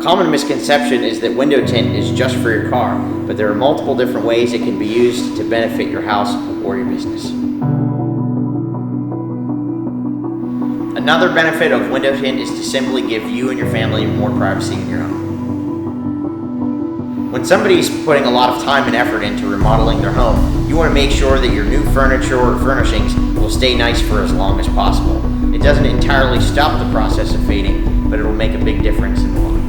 common misconception is that window tint is just for your car, but there are multiple different ways it can be used to benefit your house or your business. Another benefit of window tint is to simply give you and your family more privacy in your home. When somebody's putting a lot of time and effort into remodeling their home, you want to make sure that your new furniture or furnishings will stay nice for as long as possible. It doesn't entirely stop the process of fading, but it will make a big difference in the long run.